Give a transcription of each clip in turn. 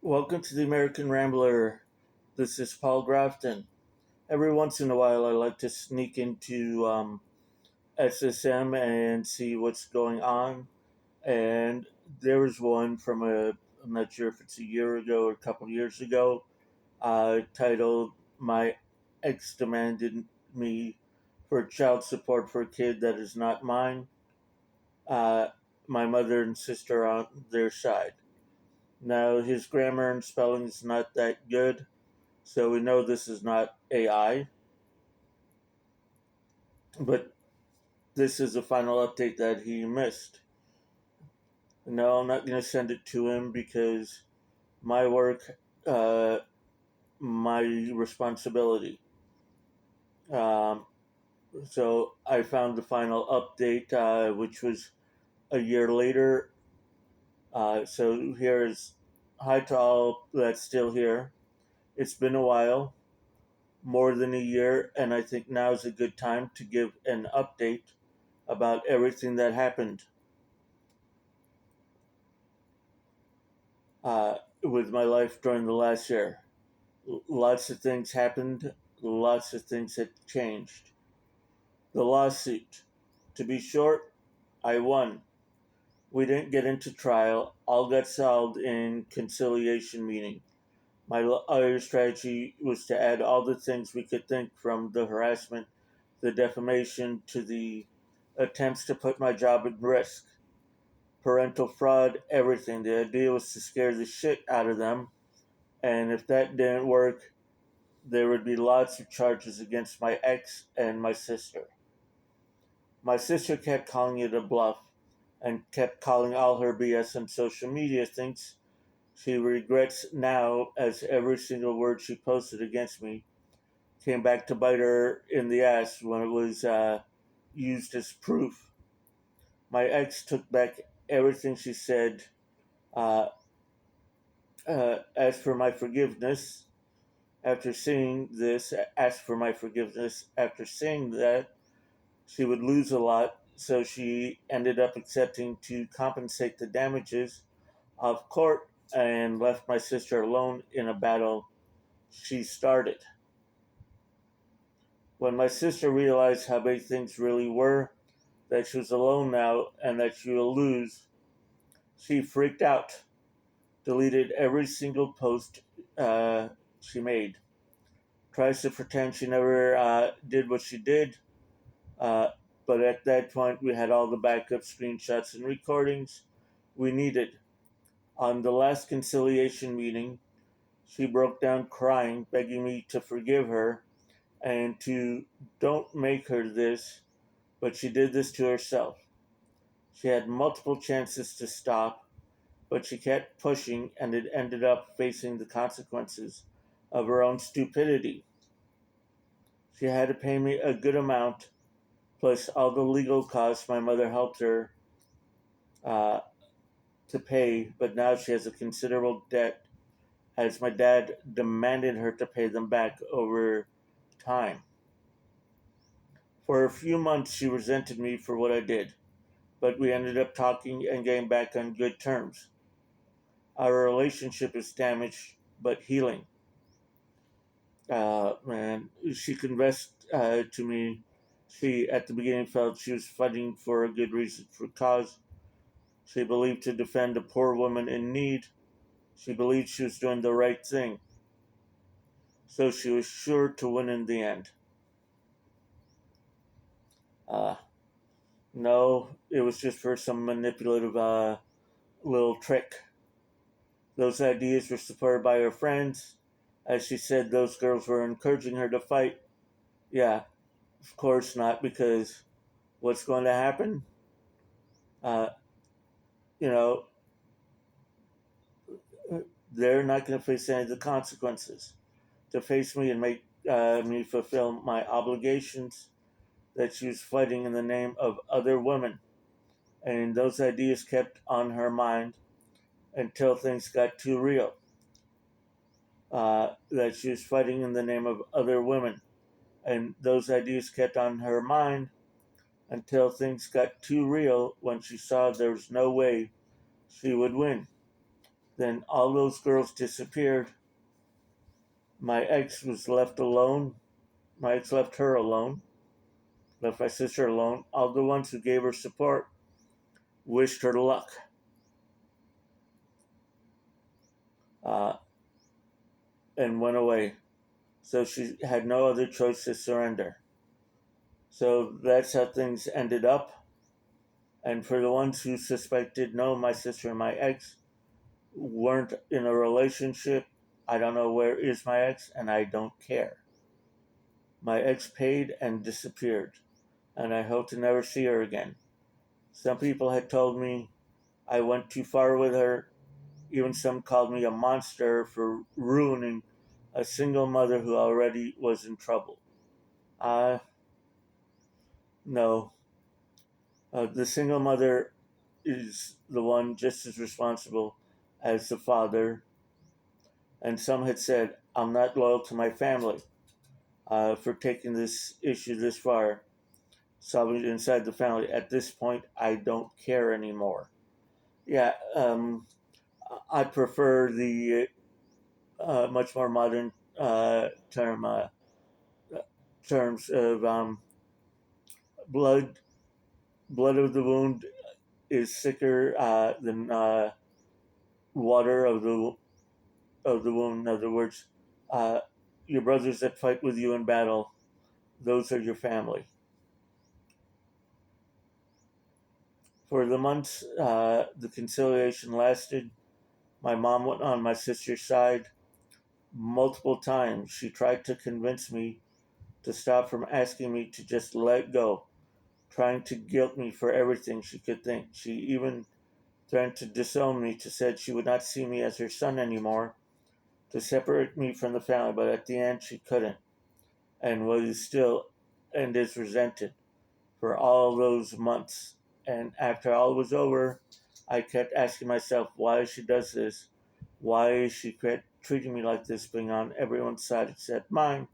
Welcome to the American Rambler. This is Paul Grafton. Every once in a while, I like to sneak into SSM and see what's going on. And there was one I'm not sure if it's a year ago or a couple of years ago, titled "My Ex Demanded Me for Child Support for a Kid That Is Not Mine." Uh, my mother and sister on their side. Now, his grammar and spelling is not that good. So we know this is not AI, but this is the final update that he missed. No, I'm not going to send it to him because my work, uh, my responsibility. Um, so I found the final update, which was a year later. So here's hi to all that's still here. It's been a while, more than a year, and I think now is a good time to give an update about everything that happened with my life during the last year. Lots of things happened, lots of things had changed. The lawsuit. To be short, I won. We didn't get into trial, all got solved in conciliation meeting. My other strategy was to add all the things we could think, from the harassment, the defamation, to the attempts to put my job at risk. Parental fraud, everything. The idea was to scare the shit out of them, and if that didn't work, there would be lots of charges against my ex and my sister. My sister kept calling it a bluff and kept calling all her BS on social media things she regrets now, as every single word she posted against me came back to bite her in the ass when it was used as proof. My ex took back everything she said. Uh, as for my forgiveness, after seeing this, asked for my forgiveness after seeing that she would lose a lot, so she ended up accepting to compensate the damages of court and left my sister alone in a battle she started. When my sister realized how big things really were, that she was alone now and that she will lose, she freaked out, deleted every single post she made, tries to pretend she never did what she did. Uh, but at that point, we had all the backup screenshots and recordings we needed. On the last conciliation meeting, she broke down crying, begging me to forgive her and to don't make her this, but she did this to herself. She had multiple chances to stop, but she kept pushing, and it ended up facing the consequences of her own stupidity. She had to pay me a good amount, plus all the legal costs my mother helped her uh, to pay, but now she has a considerable debt, as my dad demanded her to pay them back over time. For a few months, she resented me for what I did, but we ended up talking and getting back on good terms. Our relationship is damaged but healing. And she confessed to me she, at the beginning, felt she was fighting for a good reason, for cause. She believed to defend a poor woman in need. She believed she was doing the right thing, so she was sure to win in the end. Uh, no, it was just for some manipulative little trick. Those ideas were supported by her friends. As she said, those girls were encouraging her to fight. Yeah, of course not, because what's going to happen? Uh, you know, they're not going to face any of the consequences. To face me and make me fulfill my obligations, that she was fighting in the name of other women. And those ideas kept on her mind until things got too real. That she was fighting in the name of other women. And those ideas kept on her mind until things got too real, when she saw there was no way she would win. Then all those girls disappeared. My ex was left alone. My ex left her alone, left my sister alone. All the ones who gave her support wished her luck, uh, and went away. So she had no other choice to surrender. So that's how things ended up. And for the ones who suspected, no, my sister and my ex weren't in a relationship. I don't know where is my ex, and I don't care. My ex paid and disappeared, and I hope to never see her again. Some people had told me I went too far with her. Even some called me a monster for ruining a single mother who already was in trouble. No. The single mother is the one just as responsible as the father. And some had said, I'm not loyal to my family for taking this issue this far, solving it inside the family. At this point, I don't care anymore. Yeah, I prefer the much more modern terms of blood. Blood of the wound is sicker than water of the wound. In other words, uh, your brothers that fight with you in battle, those are your family. For the months the conciliation lasted, my mom went on my sister's side multiple times. She tried to convince me to stop from asking me to just let go, trying to guilt me for everything she could think. She even threatened to disown me, to said she would not see me as her son anymore, to separate me from the family, but at the end she couldn't, and was still and is resented for all those months. And after all was over, I kept asking myself why she does this, why she kept treating me like this, being on everyone's side except mine.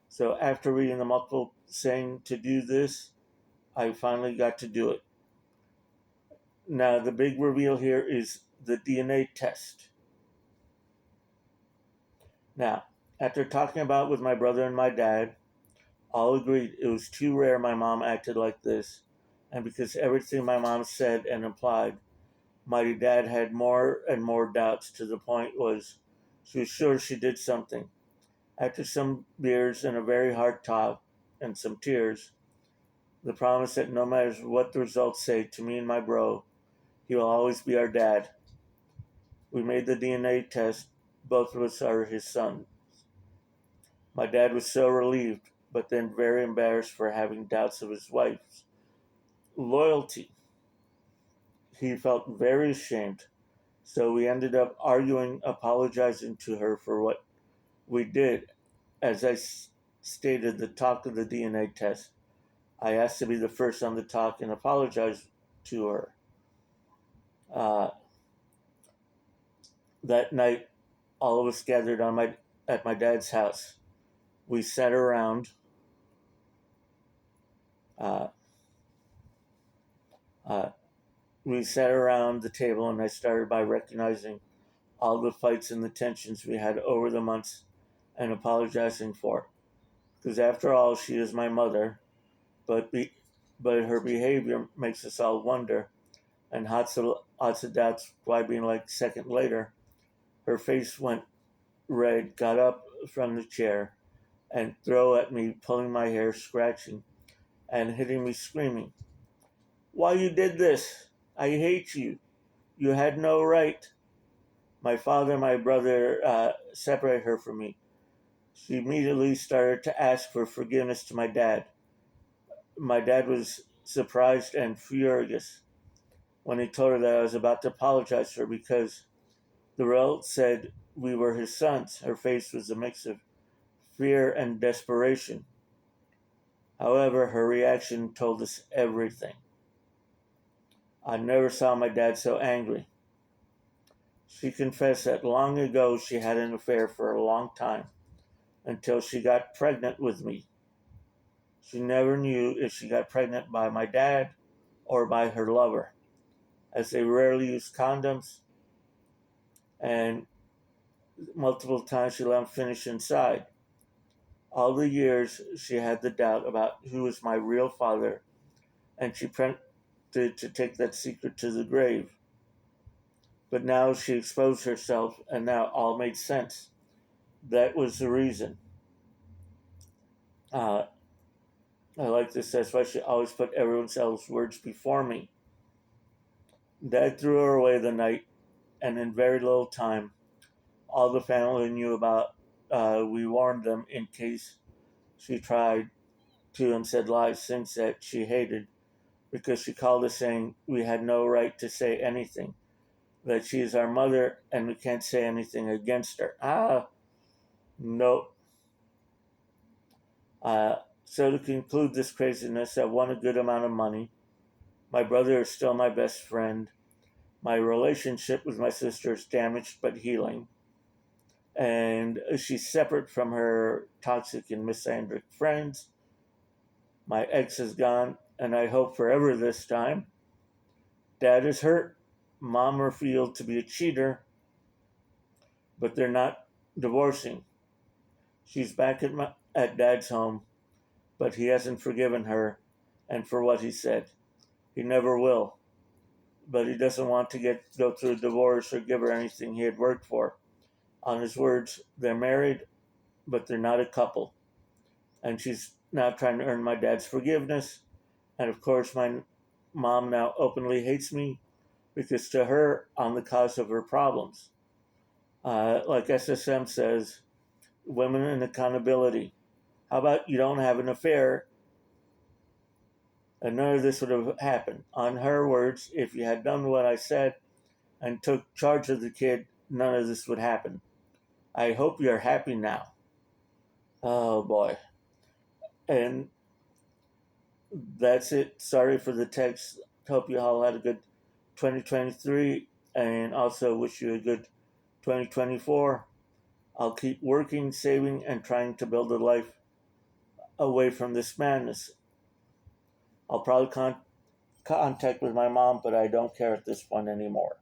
So after reading the multiple saying to do this, I finally got to do it. Now the big reveal here is the DNA test. Now, after talking about it with my brother and my dad, all agreed it was too rare my mom acted like this, and because everything my mom said and implied, my dad had more and more doubts, to the point was she was sure she did something. After some beers and a very hard talk and some tears, the promise that no matter what the results say to me and my bro, he will always be our dad. We made the DNA test. Both of us are his son. My dad was so relieved, but then very embarrassed for having doubts of his wife's loyalty. He felt very ashamed, so we ended up arguing, apologizing to her for what we did. As I stated, the talk of the DNA test, I asked to be the first on the talk and apologized to her. Uh, that night, all of us gathered at my dad's house. We sat around. Uh, uh, we sat around the table, and I started by recognizing all the fights and the tensions we had over the months and apologizing for it. Because after all, she is my mother, but her behavior makes us all wonder, and lots of doubts why being like second later. Her face went red, got up from the chair, and threw at me, pulling my hair, scratching, and hitting me, screaming, "Why you did this? I hate you. You had no right." My father and my brother separated her from me. She immediately started to ask for forgiveness to my dad. My dad was surprised and furious when he told her that I was about to apologize to her because the rel said we were his sons. Her face was a mix of fear and desperation. However, her reaction told us everything. I never saw my dad so angry. She confessed that long ago she had an affair for a long time, until she got pregnant with me. She never knew if she got pregnant by my dad or by her lover, as they rarely used condoms, and multiple times she let him finish inside. All the years she had the doubt about who was my real father, and she attempted to take that secret to the grave. But now she exposed herself, and now all made sense. That was the reason. Uh, I like this. That's why she always put everyone else's words before me. Dad threw her away the night, and in very little time, all the family knew about. We warned them in case she tried to and said lies, things that she hated, because she called us saying we had no right to say anything, that she is our mother and we can't say anything against her. No. So to conclude this craziness, I won a good amount of money. My brother is still my best friend. My relationship with my sister is damaged but healing. And she's separate from her toxic and misandric friends. My ex is gone, and I hope forever this time. Dad is hurt. Mom revealed to be a cheater, but they're not divorcing. She's back at Dad's home, but he hasn't forgiven her and for what he said. He never will. But he doesn't want to go through a divorce or give her anything he had worked for. On his words, they're married, but they're not a couple. And she's now trying to earn my dad's forgiveness. And of course, my mom now openly hates me because to her, I'm the cause of her problems. Like SSM says, women and accountability. How about you don't have an affair and none of this would have happened? On her words, if you had done what I said and took charge of the kid, none of this would happen. I hope you're happy now. Oh boy. And that's it. Sorry for the text. Hope you all had a good 2023 and also wish you a good 2024. I'll keep working, saving, and trying to build a life away from this madness. I'll probably contact with my mom, but I don't care at this point anymore.